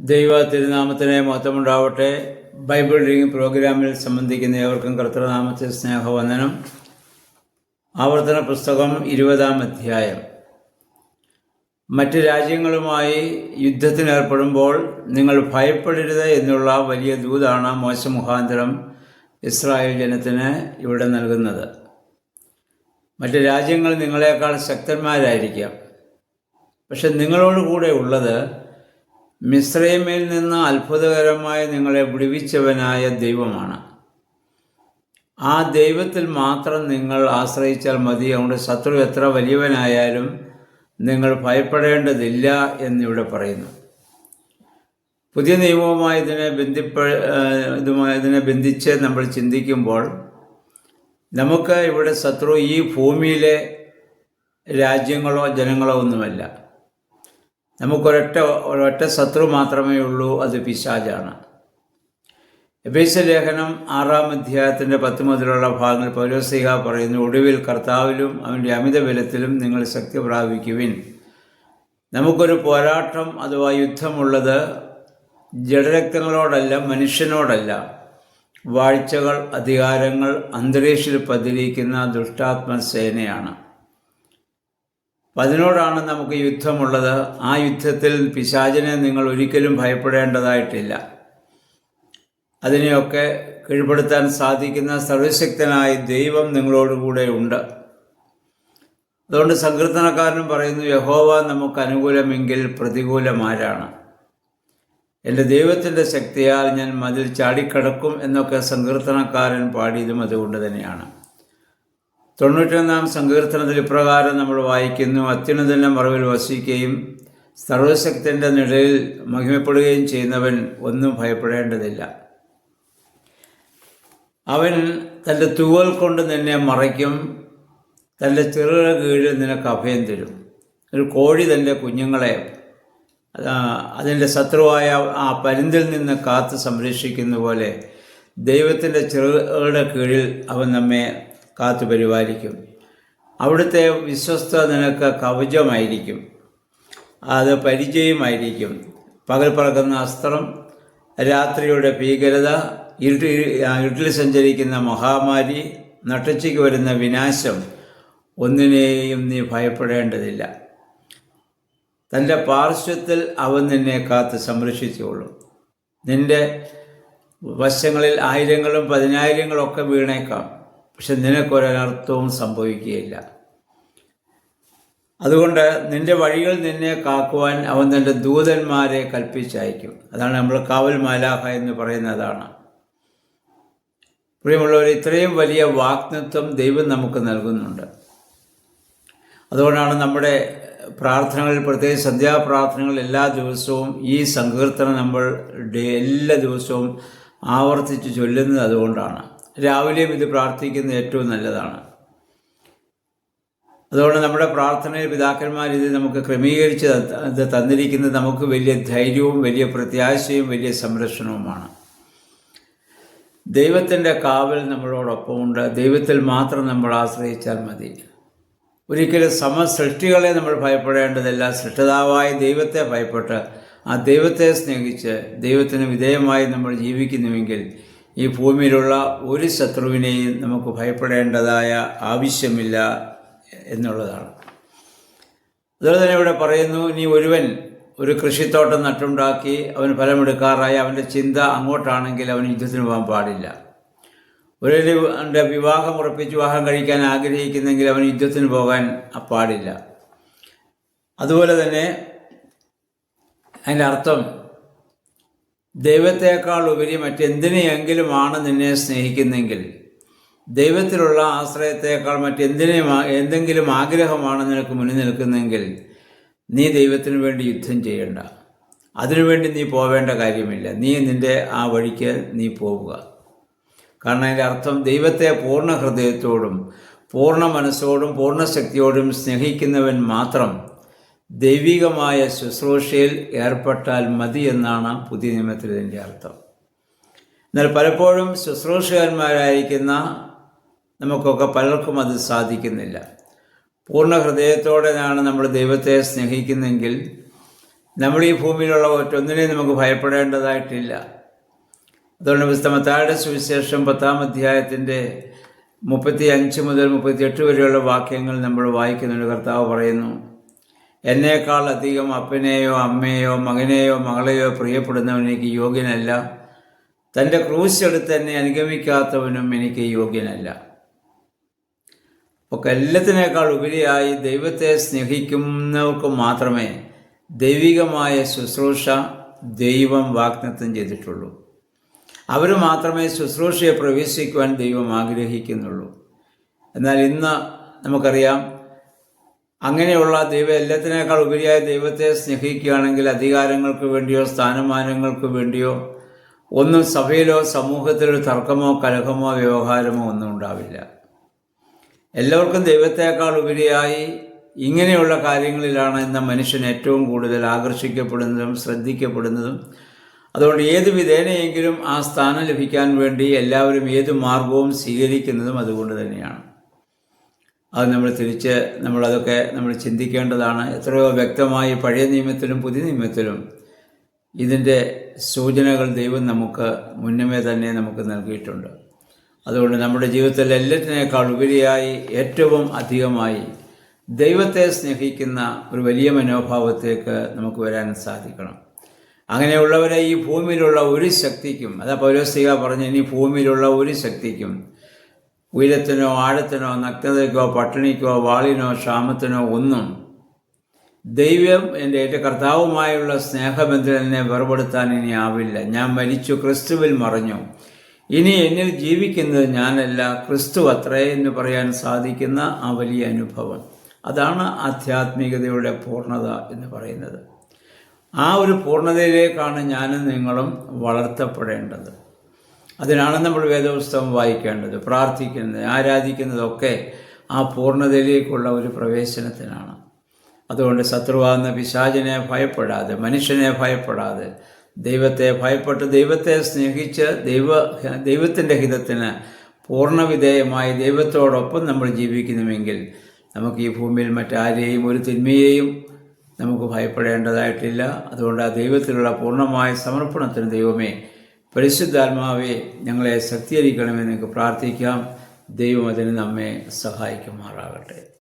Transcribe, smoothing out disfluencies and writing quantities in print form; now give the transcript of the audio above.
ദൈവ തിരുനാമത്തിന് മഹത്വമുണ്ടാവട്ടെ. Bible reading പ്രോഗ്രാമിൽ സംബന്ധിക്കുന്ന ഏവർക്കും കർത്തൃനാമത്തിൽ സ്നേഹവന്ദനം. ആവർത്തന പുസ്തകം 20-ാം അധ്യായം. മറ്റ് രാജ്യങ്ങളുമായി യുദ്ധത്തിനേർപ്പെടുമ്പോൾ നിങ്ങൾ ഭയപ്പെടരുത് എന്നുള്ള വലിയ ദൂതാണ് മോശ മുഖാന്തരം ഇസ്രായേൽ ജനത്തിന് ഇവിടെ നൽകുന്നത്. മറ്റ് രാജ്യങ്ങൾ നിങ്ങളെക്കാൾ ശക്തന്മാരായിരിക്കാം, പക്ഷെ നിങ്ങളോട് കൂടെ ഉള്ളത് മിസ്രയീമിൽ നിന്ന് അത്ഭുതകരമായി നിങ്ങളെ വിടുവിച്ചവനായ ദൈവമാണ്. ആ ദൈവത്തിൽ മാത്രം നിങ്ങൾ ആശ്രയിച്ചാൽ മതി. അതുകൊണ്ട് ശത്രു എത്ര വലിയവനായാലും നിങ്ങൾ ഭയപ്പെടേണ്ടതില്ല എന്നിവിടെ പറയുന്നു. പുതിയ നിയമവുമായി ഇതിനെ ബന്ധിച്ച് നമ്മൾ ചിന്തിക്കുമ്പോൾ നമുക്ക് ഇവിടെ ശത്രു ഈ ഭൂമിയിലെ രാജ്യങ്ങളോ ജനങ്ങളോ ഒന്നുമല്ല. നമുക്കൊരൊറ്റ ശത്രു മാത്രമേ ഉള്ളൂ, അത് പിശാചാണ്. എഫേസ്യ ലേഖനം 6-ാം അധ്യായത്തിൻ്റെ 10 മുതലുള്ള ഭാഗങ്ങൾ പൗലോസ്ലീഹ പറയുന്നു, ഒടുവിൽ കർത്താവിലും അവൻ്റെ അമിത ബലത്തിലും നിങ്ങൾ ശക്തി പ്രാപിക്കുവിൻ. നമുക്കൊരു പോരാട്ടം അഥവാ യുദ്ധമുള്ളത് ജഡരക്തങ്ങളോടല്ല, മനുഷ്യനോടല്ല, വാഴ്ചകൾ, അധികാരങ്ങൾ, അന്തരീക്ഷത്തിൽ പതിയിരിക്കുന്ന ദുഷ്ടാത്മസേനയാണ്. അതിനോടാണ് നമുക്ക് യുദ്ധമുള്ളത്. ആ യുദ്ധത്തിൽ പിശാചിനെ നിങ്ങൾ ഒരിക്കലും ഭയപ്പെടേണ്ടതായിട്ടില്ല. അതിനെയൊക്കെ കീഴ്പ്പെടുത്താൻ സാധിക്കുന്ന സർവശക്തനായ ദൈവം നിങ്ങളോടുകൂടെ ഉണ്ട്. അതുകൊണ്ട് സങ്കീർത്തനക്കാരനും പറയുന്നു, യഹോവ നമുക്ക് അനുകൂലമെങ്കിൽ പ്രതികൂലമാരാണ്. എൻ്റെ ദൈവത്തിൻ്റെ ശക്തിയാൽ ഞാൻ മതിൽ ചാടിക്കടക്കും എന്നൊക്കെ സങ്കീർത്തനക്കാരൻ പാടിയതും അതുകൊണ്ട് തന്നെയാണ്. 91-ാം സങ്കീർത്തനത്തിൽ ഇപ്രകാരം നമ്മൾ വായിക്കുന്നു, അത്യുന്നതൻ്റെ മറവിൽ വസിക്കുകയും സർവശക്തൻ്റെ നിഴലിൽ മഹിമപ്പെടുകയും ചെയ്യുന്നവൻ ഒന്നും ഭയപ്പെടേണ്ടതില്ല. അവൻ തൻ്റെ തൂവൽ കൊണ്ട് നിന്നെ മറയ്ക്കും, തൻ്റെ ചെറുകിട കീഴിൽ നിനക്ക് അഭയം തരും. ഒരു കോഴി തൻ്റെ കുഞ്ഞുങ്ങളെ അതിൻ്റെ ശത്രുവായ ആ പരുന്തിൽ നിന്ന് കാത്ത് സംരക്ഷിക്കുന്ന പോലെ ദൈവത്തിൻ്റെ ചെറുകിട കീഴിൽ അവൻ നമ്മെ കാത്തു പരിപാലിക്കും. അവിടുത്തെ വിശ്വസ്ത നിനക്ക് കവചമായിരിക്കും, അത് പരിചയമായിരിക്കും. പകൽ പറക്കുന്ന അസ്ത്രം, രാത്രിയുടെ ഭീകരത, ഇരുട്ടിൽ സഞ്ചരിക്കുന്ന മഹാമാരി, നട്ടുച്ചയ്ക്ക് വരുന്ന വിനാശം, ഒന്നിനെയും നീ ഭയപ്പെടേണ്ടതില്ല. തൻ്റെ പാർശ്വത്തിൽ അവൻ നിന്നെ കാത്ത് സംരക്ഷിച്ചുകൊള്ളും. നിൻ്റെ വശങ്ങളിൽ 1000-ങ്ങളും 10,000-ങ്ങളും ഒക്കെ വീണേക്കാം, പക്ഷെ നിനക്കൊരനർത്ഥവും സംഭവിക്കുകയില്ല. അതുകൊണ്ട് നിൻ്റെ വഴികൾ നിന്നെ കാക്കുവാൻ അവൻ തൻ്റെ ദൂതന്മാരെ കൽപ്പിച്ചയക്കും. അതാണ് നമ്മൾ കാവൽ മാലാഖ എന്ന് പറയുന്നതാണ്. പ്രിയമുള്ളവർ, ഇത്രയും വലിയ വാഗ്ദത്തം ദൈവം നമുക്ക് നൽകുന്നുണ്ട്. അതുകൊണ്ടാണ് നമ്മുടെ പ്രാർത്ഥനകളിൽ, പ്രത്യേകിച്ച് സന്ധ്യാപ്രാർത്ഥനകൾ, എല്ലാ ദിവസവും ഈ സങ്കീർത്തനം നമ്മൾ എല്ലാ ദിവസവും ആവർത്തിച്ച് ചൊല്ലുന്നത് അതുകൊണ്ടാണ്. രാവിലെയും ഇത് പ്രാർത്ഥിക്കുന്നത് ഏറ്റവും നല്ലതാണ്. അതുകൊണ്ട് നമ്മുടെ പ്രാർത്ഥനയിൽ പിതാക്കന്മാർ ഇത് നമുക്ക് ക്രമീകരിച്ച് ഇത് തന്നിരിക്കുന്നത് നമുക്ക് വലിയ ധൈര്യവും വലിയ പ്രത്യാശയും വലിയ സംരക്ഷണവുമാണ്. ദൈവത്തിൻ്റെ കാവൽ നമ്മളോടൊപ്പമുണ്ട്. ദൈവത്തിൽ മാത്രം നമ്മൾ ആശ്രയിച്ചാൽ മതി. ഒരിക്കലും സമസൃഷ്ടികളെ നമ്മൾ ഭയപ്പെടേണ്ടതില്ല. സൃഷ്ടിതാവായ ദൈവത്തെ ഭയപ്പെട്ട് ആ ദൈവത്തെ സ്നേഹിച്ച് ദൈവത്തിന് വിധേയമായി നമ്മൾ ജീവിക്കുന്നുവെങ്കിൽ ഈ ഭൂമിയിലുള്ള ഒരു ശത്രുവിനെയും നമുക്ക് ഭയപ്പെടേണ്ടതായ ആവശ്യമില്ല എന്നുള്ളതാണ്. അതുപോലെ തന്നെ ഇവിടെ പറയുന്നു, നീ ഒരു കൃഷിത്തോട്ടം നട്ടുണ്ടാക്കി അവൻ ഫലമെടുക്കാറായി അവൻ്റെ ചിന്ത അങ്ങോട്ടാണെങ്കിൽ അവൻ യുദ്ധത്തിന് പോകാൻ പാടില്ല. വിവാഹം ഉറപ്പിച്ച് വിവാഹം കഴിക്കാൻ ആഗ്രഹിക്കുന്നെങ്കിൽ അവൻ യുദ്ധത്തിന് പോകാൻ പാടില്ല. അതുപോലെ തന്നെ അതിൻ്റെ അർത്ഥം ദൈവത്തേക്കാൾ ഉപരി മറ്റെന്തിനെയെങ്കിലുമാണ് നിന്നെ സ്നേഹിക്കുന്നെങ്കിൽ, ദൈവത്തിലുള്ള ആശ്രയത്തേക്കാൾ എന്തെങ്കിലും ആഗ്രഹമാണ് നിനക്ക് മുന്നിൽ നിൽക്കുന്നെങ്കിൽ, നീ ദൈവത്തിന് വേണ്ടി യുദ്ധം ചെയ്യണ്ട. അതിനുവേണ്ടി നീ പോവേണ്ട കാര്യമില്ല. നീ നിൻ്റെ ആ വഴിക്ക് നീ പോവുക. കാരണം അതിൻ്റെ അർത്ഥം ദൈവത്തെ പൂർണ്ണ ഹൃദയത്തോടും പൂർണ്ണ മനസ്സോടും പൂർണ്ണ ശക്തിയോടും സ്നേഹിക്കുന്നവൻ മാത്രം ദൈവികമായ ശുശ്രൂഷയിൽ ഏർപ്പെട്ടാൽ മതി എന്നാണ് പുതിയ നിയമത്തിൽ ഇതിൻ്റെ അർത്ഥം. എന്നാൽ പലപ്പോഴും ശുശ്രൂഷകന്മാരായിരിക്കുന്ന നമുക്കൊക്കെ പലർക്കും അത് സാധിക്കുന്നില്ല. പൂർണ്ണ ഹൃദയത്തോടെയാണ് നമ്മൾ ദൈവത്തെ സ്നേഹിക്കുന്നെങ്കിൽ നമ്മൾ ഈ ഭൂമിയിലുള്ള ഒറ്റൊന്നിനെയും നമുക്ക് ഭയപ്പെടേണ്ടതായിട്ടില്ല. അതുകൊണ്ട് വിശുദ്ധ മത്തായിയുടെ സുവിശേഷം 10-ാം അധ്യായത്തിൻ്റെ 35 മുതൽ 38 വരെയുള്ള വാക്യങ്ങൾ നമ്മൾ വായിക്കുന്നുണ്ട്. കർത്താവ് പറയുന്നു, എന്നേക്കാൾ അധികം അപ്പനെയോ അമ്മയെയോ മകനെയോ മകളെയോ പ്രിയപ്പെടുന്നവൻ എനിക്ക് യോഗ്യനല്ല. തൻ്റെ ക്രൂശെടുത്ത് എന്നെ അനുഗമിക്കാത്തവനും എനിക്ക് യോഗ്യനല്ല. അപ്പോൾ എല്ലാത്തിനേക്കാൾ ഉപരിയായി ദൈവത്തെ സ്നേഹിക്കുന്നവർക്ക് മാത്രമേ ദൈവികമായ ശുശ്രൂഷ ദൈവം വാഗ്ദത്തം ചെയ്തിട്ടുള്ളൂ. അവർ മാത്രമേ ശുശ്രൂഷയെ പ്രവേശിക്കുവാൻ ദൈവം ആഗ്രഹിക്കുന്നുള്ളൂ. എന്നാൽ ഇന്ന് നമുക്കറിയാം, അങ്ങനെയുള്ള എല്ലാത്തിനേക്കാൾ ഉപരിയായി ദൈവത്തെ സ്നേഹിക്കുകയാണെങ്കിൽ അധികാരങ്ങൾക്ക് വേണ്ടിയോ സ്ഥാനമാനങ്ങൾക്ക് വേണ്ടിയോ ഒന്നും സഭയിലോ സമൂഹത്തിലോ തർക്കമോ കലഹമോ വ്യവഹാരമോ ഒന്നും ഉണ്ടാവില്ല. എല്ലാവർക്കും ദൈവത്തേക്കാൾ ഉപരിയായി ഇങ്ങനെയുള്ള കാര്യങ്ങളിലാണ് ഇന്ന് മനുഷ്യൻ ഏറ്റവും കൂടുതൽ ആകർഷിക്കപ്പെടുന്നതും ശ്രദ്ധിക്കപ്പെടുന്നതും. അതുകൊണ്ട് ഏത് വിധേനയെങ്കിലും ആ സ്ഥാനം ലഭിക്കാൻ വേണ്ടി എല്ലാവരും ഏത് മാർഗവും സ്വീകരിക്കുന്നതും അതുകൊണ്ട് തന്നെയാണ്. അത് നമ്മളതൊക്കെ നമ്മൾ ചിന്തിക്കേണ്ടതാണ്. എത്രയോ വ്യക്തമായി പഴയ നിയമത്തിലും പുതിയ നിയമത്തിലും ഇതിൻ്റെ സൂചനകൾ ദൈവം നമുക്ക് മുന്നമേ തന്നെ നമുക്ക് നൽകിയിട്ടുണ്ട്. അതുകൊണ്ട് നമ്മുടെ ജീവിതത്തിൽ എല്ലാറ്റിനേക്കാൾ ഉപരിയായി ഏറ്റവും അധികമായി ദൈവത്തെ സ്നേഹിക്കുന്ന ഒരു വലിയ മനോഭാവത്തേക്ക് നമുക്ക് വരാൻ സാധിക്കണം. അങ്ങനെയുള്ളവരെ ഈ ഭൂമിയിലുള്ള ഒരു ശക്തിക്കും, അതാ പൗലോസ്ലീഹ പറഞ്ഞ, ഇനി ഭൂമിയിലുള്ള ഒരു ശക്തിക്കും, ഉയരത്തിനോ ആഴത്തിനോ നഗ്നതയ്ക്കോ പട്ടിണിക്കോ വാളിനോ ക്ഷാമത്തിനോ ഒന്നും ദൈവം എൻ്റെ കർത്താവുമായുള്ള സ്നേഹബന്ധത്തിൽ എന്നെ വേർപെടുത്താൻ ഇനി ആവില്ല. ഞാൻ മരിച്ചു, ക്രിസ്തുവിൽ മറഞ്ഞു, ഇനി എന്നിൽ ജീവിക്കുന്നത് ഞാനല്ല, ക്രിസ്തു അത്രേ എന്ന് പറയാൻ സാധിക്കുന്ന ആ വലിയ അനുഭവം, അതാണ് ആധ്യാത്മികതയുടെ പൂർണ്ണത എന്ന് പറയുന്നത്. ആ ഒരു പൂർണ്ണതയിലേക്കാണ് ഞാനും നിങ്ങളും വളർത്തപ്പെടേണ്ടത്. അതിനാണ് നമ്മൾ വേദപുസ്തകം വായിക്കേണ്ടത്, പ്രാർത്ഥിക്കുന്നത്, ആരാധിക്കുന്നതൊക്കെ ആ പൂർണ്ണതയിലേക്കുള്ള ഒരു പ്രവേശനത്തിനാണ്. അതുകൊണ്ട് ശത്രുവാകുന്ന പിശാചിനെ ഭയപ്പെടാതെ, മനുഷ്യനെ ഭയപ്പെടാതെ, ദൈവത്തെ ഭയപ്പെട്ട് ദൈവത്തെ സ്നേഹിച്ച് ദൈവത്തിൻ്റെ ഹിതത്തിന് പൂർണ്ണവിധേയമായി ദൈവത്തോടൊപ്പം നമ്മൾ ജീവിക്കുന്നുവെങ്കിൽ നമുക്ക് ഈ ഭൂമിയിൽ മറ്റാരെയും ഒരു തിന്മയെയും നമുക്ക് ഭയപ്പെടേണ്ടതായിട്ടില്ല. അതുകൊണ്ട് ആ ദൈവത്തിലുള്ള പൂർണ്ണമായ സമർപ്പണത്തിന് ദൈവമേ, പരിശുദ്ധാത്മാവെ, ഞങ്ങളെ ശക്തീകരിക്കണമെന്ന് നിങ്ങൾക്ക് പ്രാർത്ഥിക്കാം. ദൈവം അതിന് നമ്മെ സഹായിക്കുമാറാകട്ടെ.